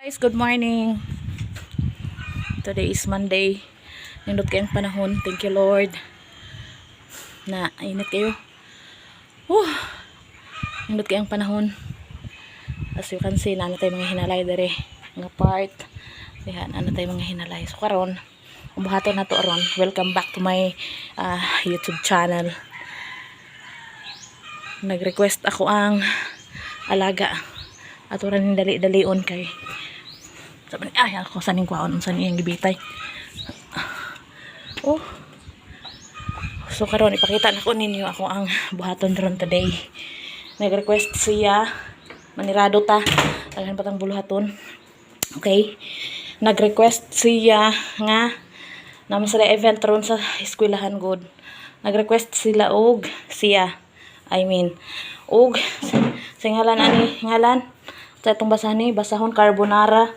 Guys, good morning. Today is Monday. Nindot kayong panahon. Thank you Lord. Na init kayo. Nindot kayong panahon. As you can see, na ano tayo mga hinalay dere. Mga part. Yan, ano tayo mga hinalay. So karon, buhaton na to aron. Welcome back to my YouTube channel. Nag-request ako ang alaga. Ato rin dali-dalion kay sabi ni ako saning kwaon sa niyang gibitay. So karon ipakita na ko ninyo ako ang buhaton ron today. Nag-request siya manirado ta daghan patang buluhaton. Okay, nag-request siya nga naman sila event ron sa eskwelahan good. Nag-request sila og og singalan ani ngalan sa itong basahan ni basahon carbonara.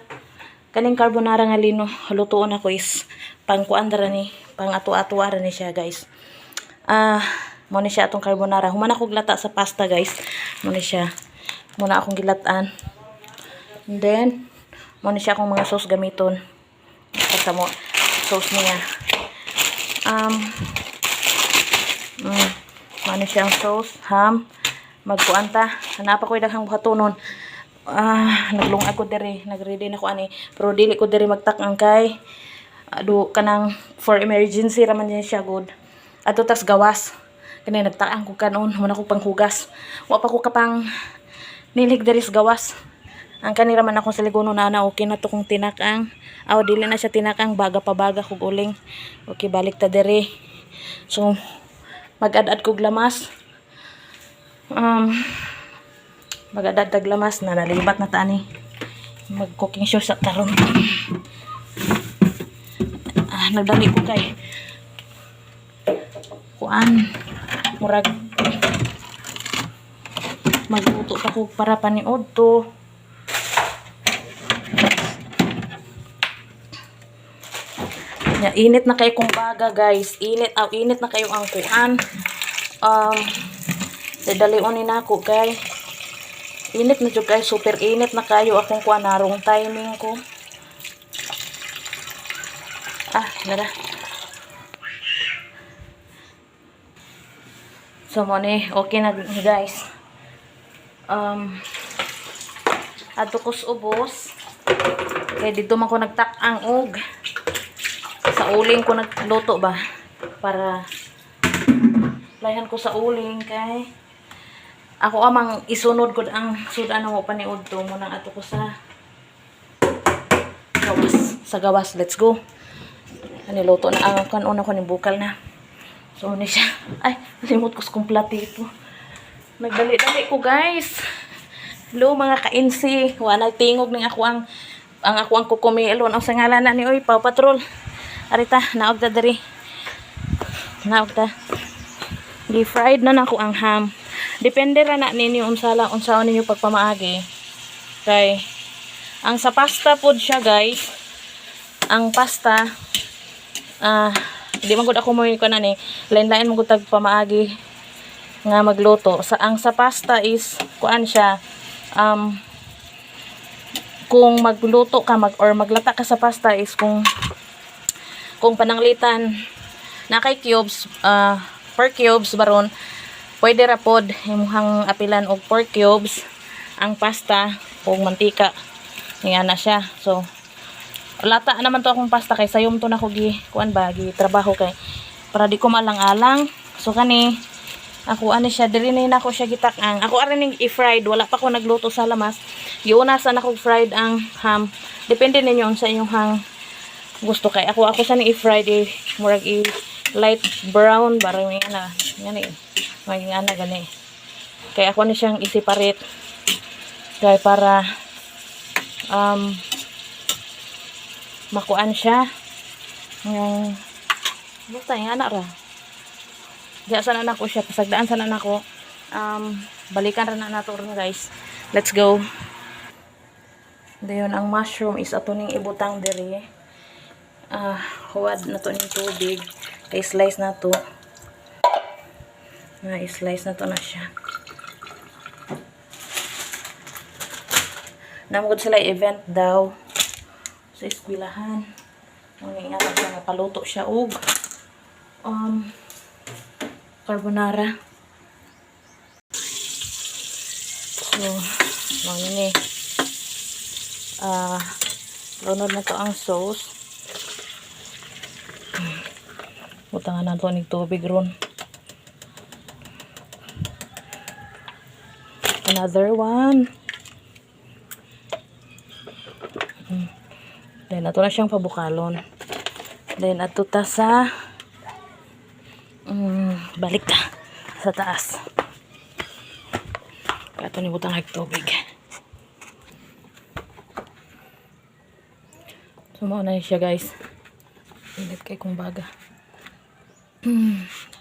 Kaning carbonara nga lino lutuon ako is pangkuan dara ni pang ato-ato ara ni siya guys. Mo ni siya atong carbonara. Human ako glata sa pasta guys. Mo ni siya. Muna akong gilatan. And then mo ni siya akong mga sauce gamiton. Basta mo sauce niya. Ano siya ang sauce, ham, magkuan ta. Hanapa ko daghang buhatonon. Naglungag ko diri, nagready na ko ani, pero dili ko diri magtak-ang kay kanang for emergency raman niya siya good. Ato tas gawas. Kani nagtaang ko kanon, muna ko panghugas. Wa pa ko kapang nilig diri sa gawas. Ang kanira man akong saliguno na okay na to kung tinakang. Dili na siya tinakang, baga pa baga kog uling. Okay, balik ta diri. So mag-add kog lamas. Mag-add lamas na nalibat na tani. Mag-cooking show sa taron. Nagdali ko kay kuan murag magluto pa ko para paniod to. Init na kayo kung baga guys. Init na kayo ang kuan. Dadaliunin na ako kay init na jud kay super init na kayo akong kuan narong timing ko. Nara. So mo ni okay na guys. Adto ko ubos. Kay dito man ko nagtak-ang og sa uling ko nagluto ba para layan ko sa uling kay ako amang isunod ko ang sudan mo paniud to mo nang ato ko sa gawas. Let's go. Ani luto na ang kanon ko ni bukal na. So ni siya. Limot ko sa platito. Nagdali-dali ko guys. Hello mga ka-insi. Wala tingog ning ako ang ako ang kukumilon ang sangalan na ni oy Paw Patrol. Arita naog ta diri. Naog ta. Gi-fried na nako ang ham. Depende ra na ninyo unsaon ninyo pagpamaagi. Kay ang sa pasta pod siya guys. Ang pasta di man gud ako mo ko na ni lain-lain mo gud tag pamaagi nga magluto. Ang sa pasta is kuan siya kung magluto ka or maglata ka sa pasta is kung pananglitan na kay cubes per cubes baron pwede ra pod imuhang apilan og 4 cubes ang pasta ug mantika niya na siya. So lata naman to akong pasta kay sayom to na ko gi kuan ba gi trabaho kay para di ko malang-alang. So kani ako ani siya diri na ako siya gitak-ang. Ako ara ning i-fried, wala pa ko nagluto sa lamas. Giunasan ako fried ang ham. Depende ninyo sa inyong hang gusto kay ako sa ning i-fried murag light brown barang may ana ngani maging ana gani kay ako ni siyang i-separate kay para makuan siya yung basta yung ana ra diya sana na ko siya pasagdaan sana na ko balikan ra na nato ron guys. Let's go. Dayon ang mushroom is ato ning ibutang diri. Huwad na to ning tubig kay slice na to na siya Namugod sila event daw sa eskwelahan. Ang ingatan siya nga paluto siya og carbonara. So, mga ni lunod na to ang sauce. Butangan na to ng tubig ron. Another one. Then, ato na siyang pabukalon. Then, ato ta sa balik ta sa taas. Ato ni butang tubig. Sumaw na siya, guys. Init kay kong baga.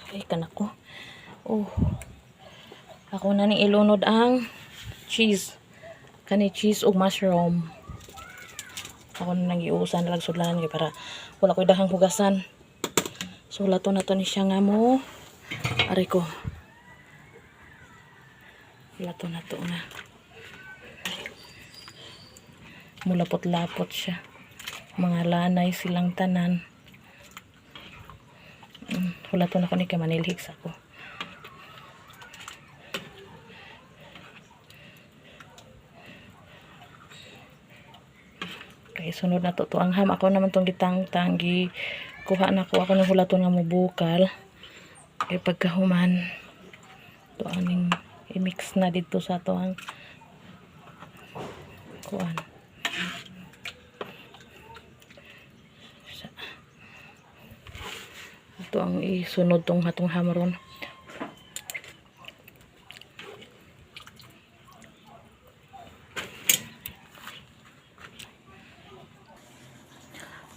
Ay, kanako. Oh. Ako na ni ilunod ang cheese. Kani cheese o mushroom. Ako na nang iusan lang sudlanan kay para wala ko'y dahang hugasan. So lato na to ni siya nga mo. Aray ko. Lato na to nga. Mulapot-lapot siya. Mga lanay silang tanan. Wala to na ko ni kamanilhig sa ko. Kay sunod na to ang ham. Ako naman tong gitang-tanggi. Kuha na ko ako ng hulaton nga mubukal. Kay pagkahuman. To aning i-mix na dito sa to ang kuan. Ito ang isunod tong hatong hamaron.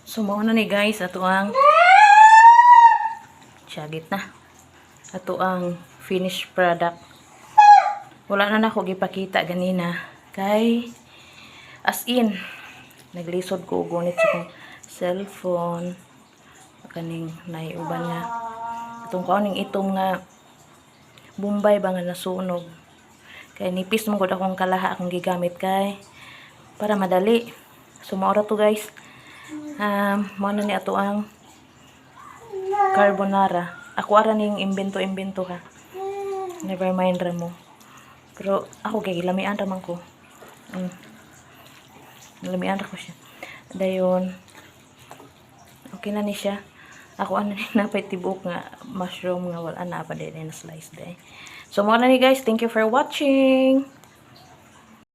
So, mao na ni guys, ato ang syagit na. Ato ang finished product. Wala na ako gipakita ganina. Kay, as in, naglisod ko ugunit sa kong cellphone. Kaning naiuban nga. Itong kauning itong nga Bombay ba nga nasunog. Kay nipis mo ko akong kalaha akong gigamit kay para madali. So, maura to guys. Mao na ni ato ang carbonara. Ako ara ning imbento ha. Never mind ra mo. Pero ako kay lamian ra man ko. Lamian ra ko siya. Dayon okay na ni siya. Ako ano ni napay tibok nga mushroom nga wala na pa din na slice day. So mo na ni guys, thank you for watching.